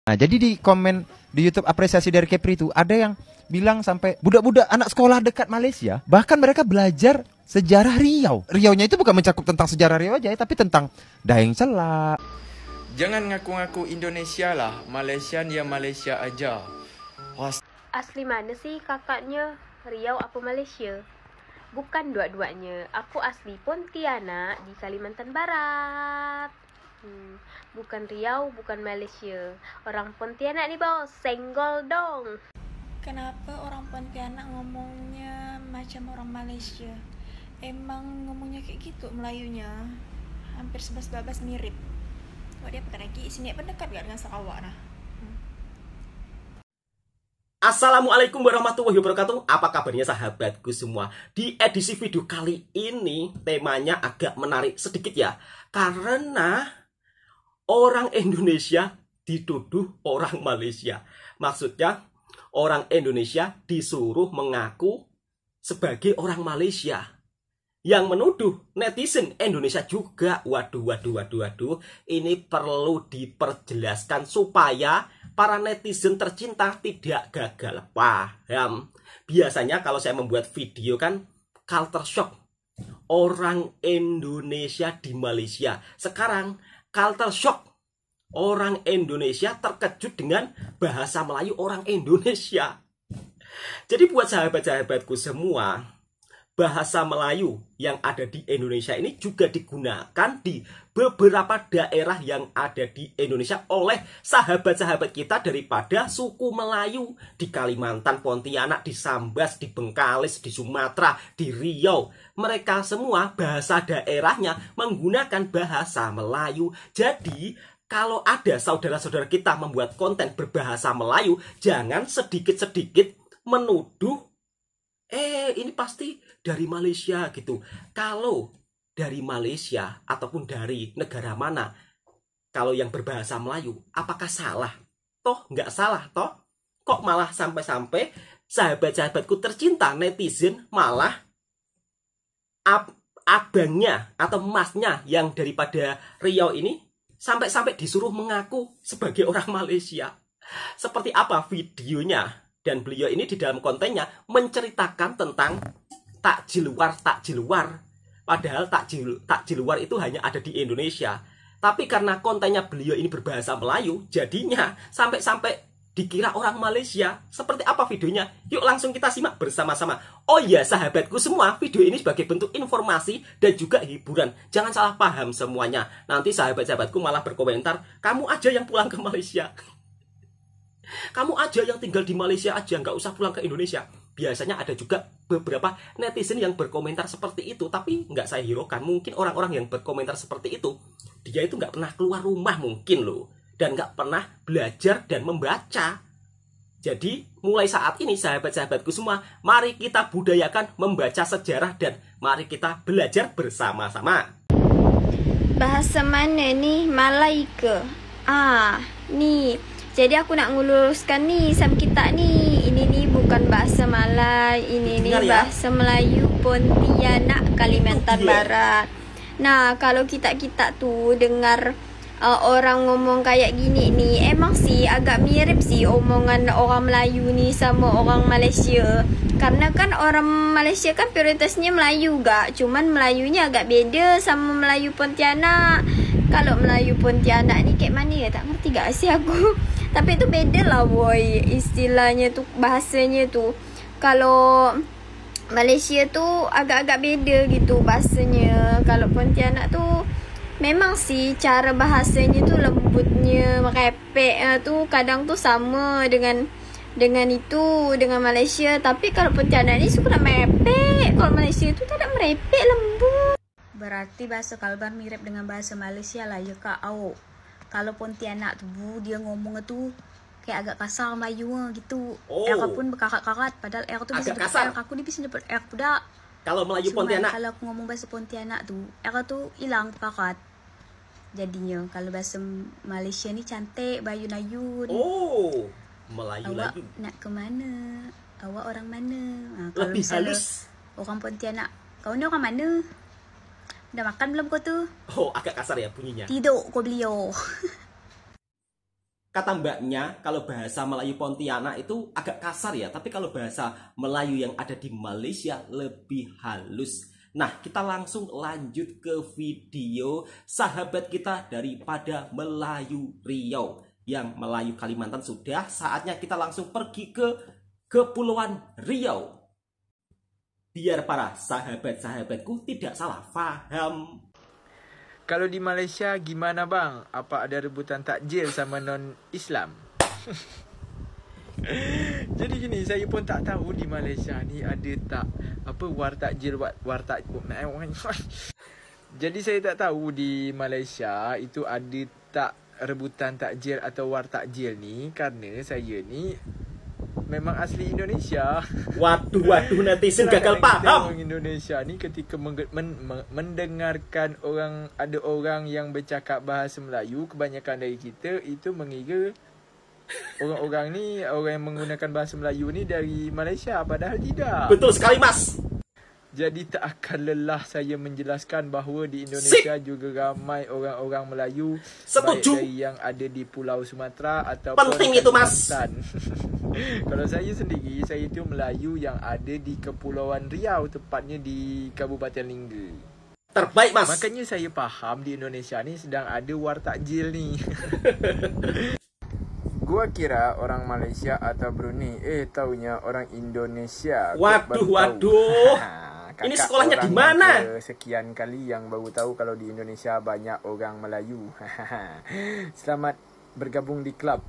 Nah, jadi di komen di YouTube apresiasi dari Kepri itu ada yang bilang sampai budak-budak anak sekolah dekat Malaysia, bahkan mereka belajar sejarah Riau. Riaunya itu bukan mencakup tentang sejarah Riau aja, tapi tentang Daeng Sela. Jangan ngaku-ngaku Indonesia lah, Malaysian ya Malaysia aja. Asli mana sih kakaknya? Riau apa Malaysia? Bukan dua-duanya. Aku asli Pontianak di Kalimantan Barat. Bukan Riau, bukan Malaysia. Orang Pontianak nih bos, senggol dong. Kenapa orang Pontianak ngomongnya macam orang Malaysia? Emang ngomongnya kayak gitu Melayunya? Hampir 11-12 mirip. Kok dia pakai lagi? Sini pendekat gak dengan Sarawak nah? Assalamualaikum warahmatullahi wabarakatuh. Apa kabarnya sahabatku semua? Di edisi video kali ini temanya agak menarik sedikit ya, karena orang Indonesia dituduh orang Malaysia. Maksudnya orang Indonesia disuruh mengaku sebagai orang Malaysia. Yang menuduh netizen Indonesia juga. Waduh. Ini perlu diperjelaskan supaya para netizen tercinta tidak gagal paham. Biasanya kalau saya membuat video kan culture shock orang Indonesia di Malaysia. Sekarang culture shock orang Indonesia terkejut dengan bahasa Melayu orang Indonesia. Jadi buat sahabat-sahabatku semua, bahasa Melayu yang ada di Indonesia ini juga digunakan di beberapa daerah yang ada di Indonesia oleh sahabat-sahabat kita daripada suku Melayu di Kalimantan, Pontianak, di Sambas, di Bengkalis, di Sumatera, di Riau. Mereka semua bahasa daerahnya menggunakan bahasa Melayu. Jadi kalau ada saudara-saudara kita membuat konten berbahasa Melayu, jangan sedikit-sedikit menuduh ini pasti dari Malaysia gitu. Kalau dari Malaysia ataupun dari negara mana, kalau yang berbahasa Melayu, apakah salah? Toh nggak salah toh. Kok malah sampai-sampai sahabat-sahabatku tercinta netizen malah abangnya atau emasnya yang daripada Riau ini sampai-sampai disuruh mengaku sebagai orang Malaysia. Seperti apa videonya? Dan beliau ini di dalam kontennya menceritakan tentang takjil luar. Padahal takjil luar itu hanya ada di Indonesia. Tapi karena kontennya beliau ini berbahasa Melayu, jadinya sampai-sampai dikira orang Malaysia. Seperti apa videonya? Yuk langsung kita simak bersama-sama. Oh iya sahabatku semua, video ini sebagai bentuk informasi dan juga hiburan. Jangan salah paham semuanya. Nanti sahabat-sahabatku malah berkomentar, kamu aja yang pulang ke Malaysia. Kamu aja yang tinggal di Malaysia aja, nggak usah pulang ke Indonesia. Biasanya ada juga beberapa netizen yang berkomentar seperti itu, tapi nggak saya hiraukan. Mungkin orang-orang yang berkomentar seperti itu, dia itu nggak pernah keluar rumah mungkin loh, dan nggak pernah belajar dan membaca. Jadi mulai saat ini sahabat-sahabatku semua, mari kita budayakan membaca sejarah dan mari kita belajar bersama-sama. Bahasa mana nih? Malay ke? Nih. Jadi aku nak ngeluruskan nih sama kita nih. Ini nih bukan bahasa Malay. Ini nih bahasa Melayu Pontianak, Kalimantan Barat. Nah, kalau kita tuh dengar orang ngomong kayak gini nih, emang sih agak mirip sih omongan orang Melayu nih sama orang Malaysia. Karena kan orang Malaysia kan prioritasnya Melayu gak, cuman Melayunya agak beda sama Melayu Pontianak. Kalau Melayu Pontianak nih kayak mana ya, tak ngerti gak sih aku. Tapi itu beda lah boy, istilahnya tuh, bahasanya tuh. Kalau Malaysia tuh agak-agak beda gitu bahasanya. Kalau Pontianak tuh memang sih cara bahasanya tuh lembutnya, merepek tuh kadang tuh sama dengan Malaysia. Tapi kalau Pontianak ni suka nak merepek. Kalau Malaysia tu tak ada merepek, lembut. Berarti bahasa Kalbar mirip dengan bahasa Malaysia lah ya kak. Kalau Pontianak tu dia ngomong tu kayak agak kasar Melayu gitu. Aku pun berkarat-karat, padahal aku tu bisa dapat aku ni bisa dapat dak. Kalau Melayu Pontianak, kalau aku ngomong bahasa Pontianak tu, aku tu hilang karat. Jadinya kalau bahasa Malaysia ni cantik, bayun-ayun. Melayu awak lagi. Nak ke mana? Awak orang mana? Kalau lebih halus. Orang Pontianak, kau ni orang mana? Udah makan belum kau tu? Agak kasar ya bunyinya. Tidur kau beliau. kata mbaknya kalau bahasa Melayu Pontianak itu agak kasar ya, tapi kalau bahasa Melayu yang ada di Malaysia lebih halus. Nah, kita langsung lanjut ke video sahabat kita daripada Melayu Riau. Yang Melayu Kalimantan sudah, saatnya kita langsung pergi ke Kepulauan Riau. Biar para sahabat-sahabatku tidak salah paham. Kalau di Malaysia gimana bang? Apa ada rebutan takjil sama non-Islam? Jadi gini, saya pun tak tahu di Malaysia ni ada tak apa war takjil. Jadi saya tak tahu di Malaysia itu ada tak rebutan takjil atau war takjil ni, karena saya ni memang asli Indonesia. Waduh, netizen gagal paham. Orang Indonesia ni ketika mendengarkan ada orang yang bercakap bahasa Melayu, kebanyakan dari kita itu mengira orang-orang ni, orang yang menggunakan bahasa Melayu ni dari Malaysia, padahal tidak. Betul sekali, Mas. Jadi tak akan lelah saya menjelaskan bahawa di Indonesia juga ramai orang-orang Melayu. Setuju. Baik dari yang ada di Pulau Sumatera atau penting itu, Mas. Kalau saya sendiri, saya itu Melayu yang ada di Kepulauan Riau, tepatnya di Kabupaten Lingga. Terbaik, Mas. Makanya saya faham di Indonesia ni sedang ada war takjil ni. Gua kira orang Malaysia atau Brunei, taunya orang Indonesia. Waduh. Ini sekolahnya di mana? Sekian kali yang baru tahu kalau di Indonesia banyak orang Melayu. Selamat bergabung di klub.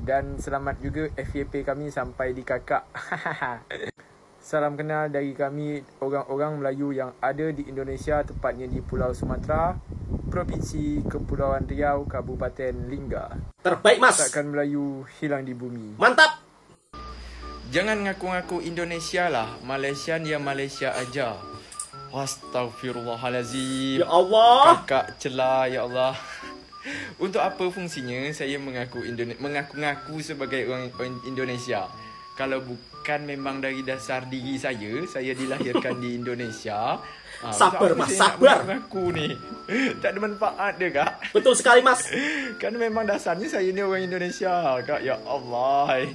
Dan selamat juga FYP kami sampai di kakak. Salam kenal dari kami orang-orang Melayu yang ada di Indonesia, tepatnya di Pulau Sumatera, Provinsi Kepulauan Riau, Kabupaten Lingga. Terbaik, Mas. Takkan Melayu hilang di bumi. Mantap. Jangan ngaku-ngaku Indonesia lah. Malaysian ya Malaysia aja. Astaghfirullahalazim. Ya Allah. Kakak celah, ya Allah. Untuk apa fungsinya saya mengaku-ngaku sebagai orang Indonesia? Kalau bukan memang dari dasar diri saya dilahirkan di Indonesia. Sabar, Mas, sabar. Aku ni tak ada manfaat dia, Kak. Betul sekali, Mas. Kan memang dasarnya saya ni orang Indonesia, Kak. Ya Allah.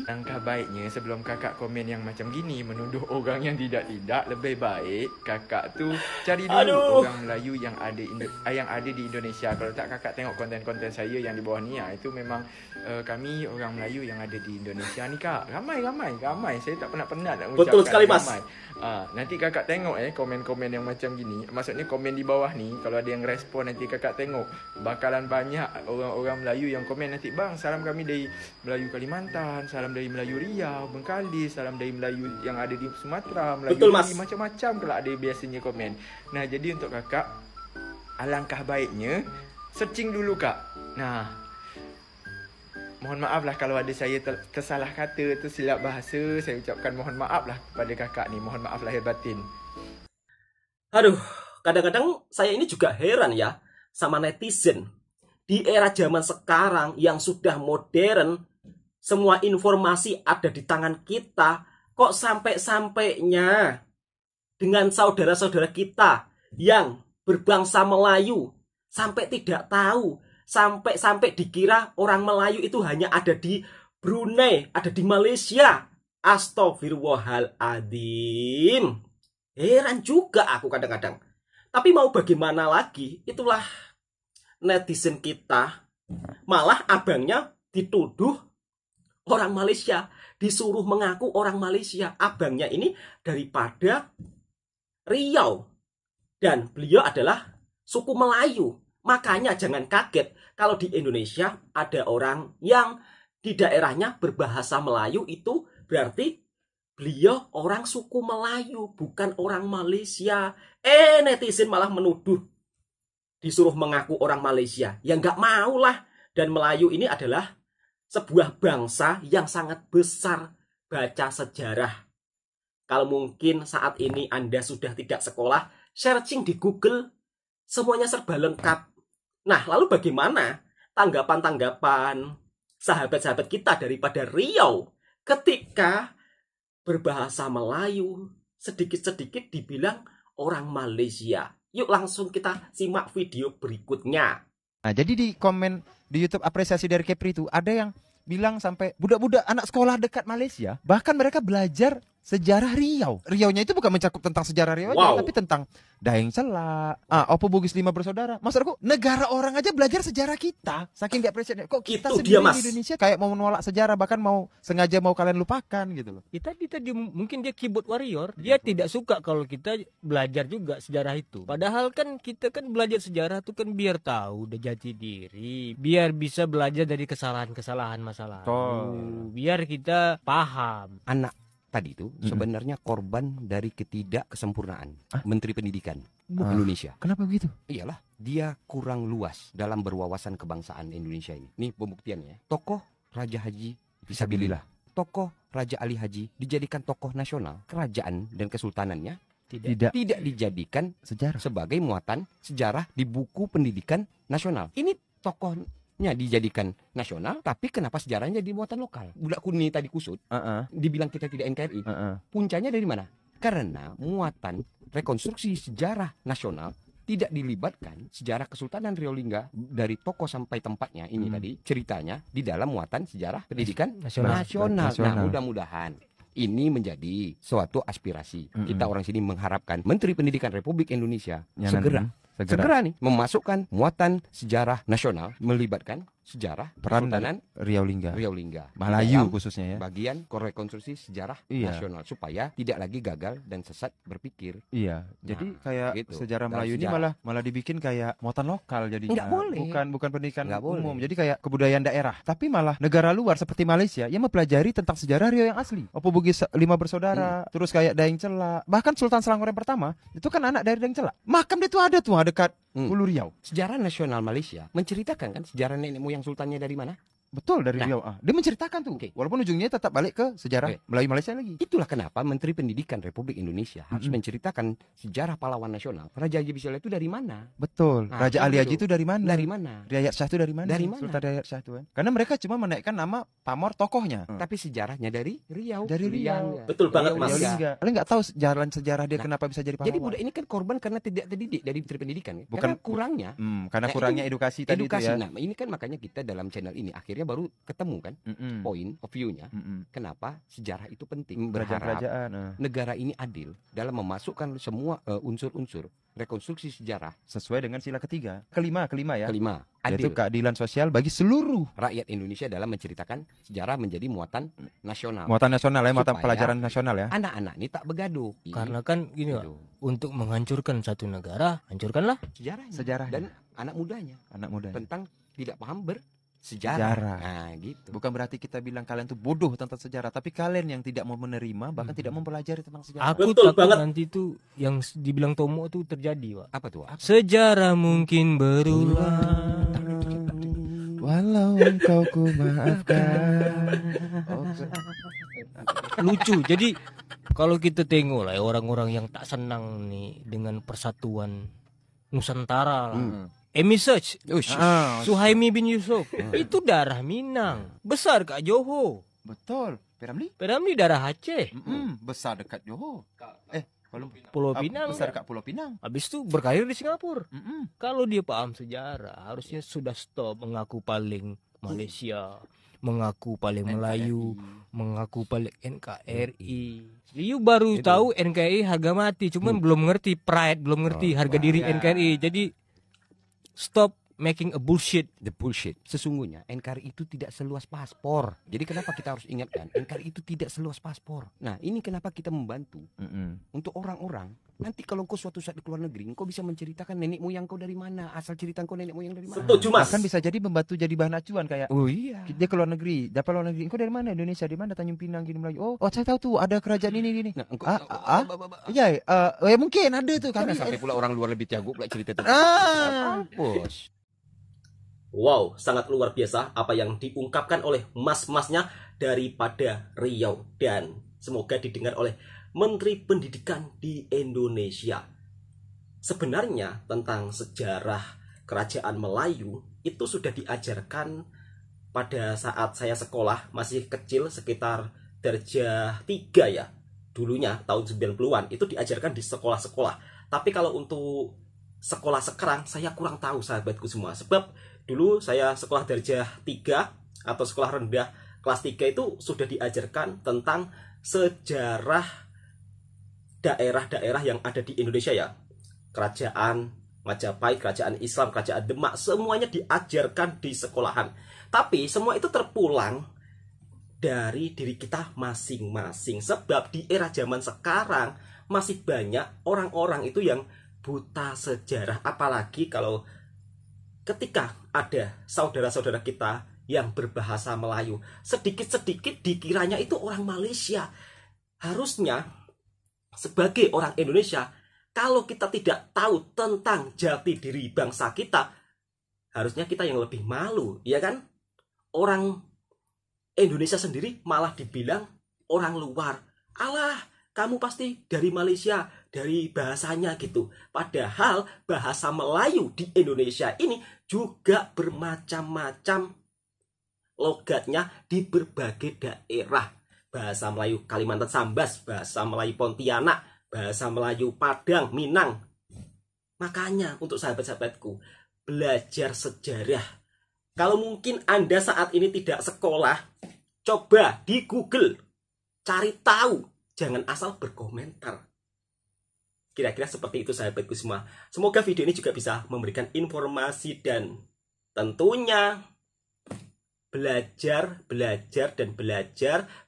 Langkah baiknya sebelum kakak komen yang macam gini, menuduh orang yang tidak-tidak, lebih baik kakak tu cari dulu orang Melayu yang ada di Indonesia. Kalau tak, kakak tengok konten-konten saya yang di bawah ni, itu memang kami orang Melayu yang ada di Indonesia ni, Kak. Ramai. Saya tak pernah nak mengucapkan. Betul sekali, Mas. Nanti kakak tengok komen-komen yang macam gini. Maksudnya komen di bawah ni, kalau ada yang respon, nanti kakak tengok bakalan banyak orang-orang Melayu yang komen nanti, bang, salam kami dari Melayu Kalimantan, salam dari Melayu Riau, Bengkalis, salam dari Melayu yang ada di Sumatera, Melayu. Betul, Mas. Macam-macam kalau ada biasanya komen. Nah, jadi untuk kakak, alangkah baiknya searching dulu, Kak. Nah, mohon maaf lah kalau ada saya tersalah kata, tersilap bahasa. Saya ucapkan mohon maaf lah kepada kakak ni. Mohon maaf lahir batin. Aduh, kadang-kadang saya ini juga heran ya sama netizen. Di era zaman sekarang yang sudah modern, semua informasi ada di tangan kita. Kok sampai-sampainya dengan saudara-saudara kita yang berbangsa Melayu sampai tidak tahu, sampai dikira orang Melayu itu hanya ada di Brunei, ada di Malaysia. Astaghfirullahaladzim. Heran juga aku kadang-kadang. Tapi mau bagaimana lagi, itulah netizen kita. Malah abangnya dituduh orang Malaysia, disuruh mengaku orang Malaysia. Abangnya ini daripada Riau, dan beliau adalah suku Melayu. Makanya jangan kaget kalau di Indonesia ada orang yang di daerahnya berbahasa Melayu, itu berarti beliau orang suku Melayu, bukan orang Malaysia. Netizen malah menuduh disuruh mengaku orang Malaysia. Ya nggak mau lah. Dan Melayu ini adalah sebuah bangsa yang sangat besar. Baca sejarah. Kalau mungkin saat ini Anda sudah tidak sekolah, searching di Google, semuanya serba lengkap. Nah, lalu bagaimana tanggapan-tanggapan sahabat-sahabat kita daripada Riau ketika berbahasa Melayu sedikit-sedikit dibilang orang Malaysia? Yuk langsung kita simak video berikutnya. Nah, jadi di komen di YouTube apresiasi dari Kepri itu ada yang bilang sampai budak-budak anak sekolah dekat Malaysia, bahkan mereka belajar sejarah Riau. Riaunya itu bukan mencakup tentang sejarah Riau aja, tapi tentang Daeng Celak, Opo Bugis 5 bersaudara. Maksudku, negara orang aja belajar sejarah kita. Saking dia apresiasi. Kok kita Itu sendiri dia, Mas. di Indonesia kayak mau menolak sejarah, bahkan mau sengaja mau kalian lupakan gitu loh. Kita mungkin dia keyboard warrior, dia tidak suka kalau kita belajar juga sejarah itu. Padahal kan kita kan belajar sejarah tuh kan biar tahu udah jati diri, biar bisa belajar dari kesalahan-kesalahan masa lalu, biar kita paham. Anak tadi itu sebenarnya korban dari ketidakkesempurnaan Menteri Pendidikan Indonesia. Kenapa begitu? Iyalah, dia kurang luas dalam berwawasan kebangsaan Indonesia ini. Nih pembuktiannya. Tokoh Raja Haji Fisabilillah, tokoh Raja Ali Haji dijadikan tokoh nasional kerajaan dan kesultanannya tidak dijadikan Sejarah. sebagai muatan sejarah di buku pendidikan nasional. Ini tokohnya dijadikan nasional, tapi kenapa sejarahnya jadi muatan lokal? Budak Kuni tadi kusut, dibilang kita tidak NKRI. Puncanya dari mana? Karena muatan rekonstruksi sejarah nasional tidak dilibatkan sejarah Kesultanan Riau Lingga dari tokoh sampai tempatnya ini tadi ceritanya di dalam muatan sejarah pendidikan nasional. Nah, mudah-mudahan ini menjadi suatu aspirasi. Kita orang sini mengharapkan Menteri Pendidikan Republik Indonesia segera nih memasukkan muatan sejarah nasional melibatkan sejarah peran Kesultanan Riau Lingga. Melayu dalam khususnya ya. bagian rekonstruksi sejarah nasional supaya tidak lagi gagal dan sesat berpikir. Iya, jadi kayak gitu. sejarah Dalam Melayu ini malah dibikin kayak muatan lokal jadinya. Nggak boleh. Bukan pendidikan Nggak umum. boleh. Jadi kayak kebudayaan daerah. Tapi malah negara luar seperti Malaysia yang mempelajari tentang sejarah Riau yang asli. Opo Bugis 5 bersaudara, terus kayak Daeng Celak. Bahkan Sultan Selangor yang pertama itu kan anak dari Daeng Celak. Makam dia tuh ada dekat Hulu Riau. Sejarah nasional Malaysia menceritakan kan sejarah nenek moyang sultannya dari mana? Betul, dari Riau. Dia menceritakan tuh. Walaupun ujungnya tetap balik ke sejarah Melayu Malaysia lagi. Itulah kenapa Menteri Pendidikan Republik Indonesia harus menceritakan sejarah pahlawan nasional. Raja Haji Bismillah itu dari mana? Betul. Nah, Raja Ali Haji itu dari mana? Dari mana? Riayat Shah itu dari mana? Dari mana? Sultan Riayat Shah itu kan. Karena mereka cuma menaikkan nama pamor tokohnya. Tapi sejarahnya dari Riau. Dari Riau. Betul banget, Mas. Riau Lingga. Kalian nggak tahu jalan sejarah dia kenapa bisa jadi pahlawan. Jadi budak ini kan korban karena tidak terdidik dari Menteri Pendidikan. Bukan karena kurangnya. Karena kurangnya edukasi tadi itu ya. Nah, ini kan makanya kita dalam channel ini akhirnya baru ketemu kan point of view-nya. Kenapa sejarah itu penting. Berharap negara ini adil dalam memasukkan semua unsur-unsur rekonstruksi sejarah sesuai dengan sila ketiga. Kelima ya. Kelima, yaitu adil. keadilan sosial bagi seluruh Rakyat Indonesia dalam menceritakan sejarah menjadi muatan nasional. muatan nasional ya, muatan Supaya pelajaran nasional ya. Anak-anak ini tak begaduh. Karena kan gini Pak, untuk menghancurkan satu negara, hancurkanlah sejarah dan anak mudanya. Tentang tidak paham bersejarah. Nah, gitu. Bukan berarti kita bilang kalian tuh bodoh tentang sejarah, tapi kalian yang tidak mau menerima bahkan tidak mempelajari tentang sejarah. Aku takut nanti tuh yang dibilang Tomo tuh terjadi, Pak. Apa tuh? Sejarah mungkin berulang. Walau engkau ku maafkan. Lucu. Jadi kalau kita tengok lah orang-orang yang tak senang nih dengan persatuan Nusantara lah. Emi Search, Suhaimi bin Yusuf, itu darah Minang, besar Kak Johor. Betul. Peramli darah Aceh, besar dekat Johor. Pulau Pinang, besar Kak Pulau Pinang. Habis itu berkarir di Singapura. Kalau dia paham sejarah, harusnya sudah stop mengaku paling Malaysia, mengaku paling Melayu, mengaku paling NKRI. Liu baru tahu NKRI harga mati, cuman belum ngerti pride, belum ngerti harga diri NKRI. Jadi stop making a bullshit. The bullshit. Sesungguhnya NKRI itu tidak seluas paspor. Jadi kenapa kita harus ingatkan NKRI itu tidak seluas paspor. Nah, ini kenapa kita membantu untuk orang-orang. Nanti kalau engkau suatu saat di luar negeri, engkau bisa menceritakan nenek moyang kau dari mana, asal cerita engkau nenek moyang dari mana. Setuju, Mas. Bahkan bisa jadi membantu jadi bahan acuan kayak. Oh iya. Dia ke luar negeri, dapat luar negeri. Engkau dari mana? Indonesia. Di mana? Tanjung Pinang gini Melayu. Oh, saya tahu tuh ada kerajaan ini. Nah, engkau, Iya, ya mungkin ada tuh karena kami. sampai pula orang luar lebih jago pula cerita itu. Bos. Wow, sangat luar biasa apa yang diungkapkan oleh mas-masnya daripada Riau. Dan semoga didengar oleh Menteri Pendidikan di Indonesia. Sebenarnya tentang sejarah kerajaan Melayu itu sudah diajarkan pada saat saya sekolah, masih kecil sekitar darjah 3 ya. Dulunya tahun 90-an itu diajarkan di sekolah-sekolah. Tapi kalau untuk sekolah sekarang saya kurang tahu sahabatku semua. Sebab Dulu saya sekolah darjah 3 atau sekolah rendah kelas 3 itu sudah diajarkan tentang sejarah daerah-daerah yang ada di Indonesia ya. Kerajaan Majapahit, kerajaan Islam, kerajaan Demak, semuanya diajarkan di sekolahan. Tapi semua itu terpulang dari diri kita masing-masing. Sebab di era zaman sekarang masih banyak orang-orang itu yang buta sejarah. Apalagi kalau ketika ada saudara-saudara kita yang berbahasa Melayu, sedikit-sedikit dikiranya itu orang Malaysia. Harusnya sebagai orang Indonesia, kalau kita tidak tahu tentang jati diri bangsa kita, harusnya kita yang lebih malu, ya kan? Orang Indonesia sendiri malah dibilang orang luar. Alah, kamu pasti dari Malaysia, dari bahasanya gitu. Padahal bahasa Melayu di Indonesia ini juga bermacam-macam logatnya di berbagai daerah. Bahasa Melayu Kalimantan Sambas, bahasa Melayu Pontianak, bahasa Melayu Padang, Minang. Makanya untuk sahabat-sahabatku, belajar sejarah. Kalau mungkin Anda saat ini tidak sekolah, coba di Google, cari tahu. Jangan asal berkomentar. Kira-kira seperti itu sahabatku semua. Semoga video ini juga bisa memberikan informasi dan tentunya belajar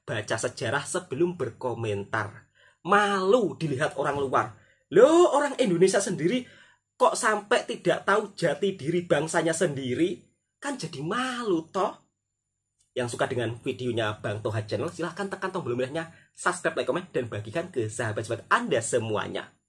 baca sejarah sebelum berkomentar. Malu dilihat orang luar. Loh, orang Indonesia sendiri kok sampai tidak tahu jati diri bangsanya sendiri? Kan jadi malu toh. Yang suka dengan videonya Bang Toha Channel, silahkan tekan tombol merahnya, subscribe, like, komen, dan bagikan ke sahabat-sahabat Anda semuanya.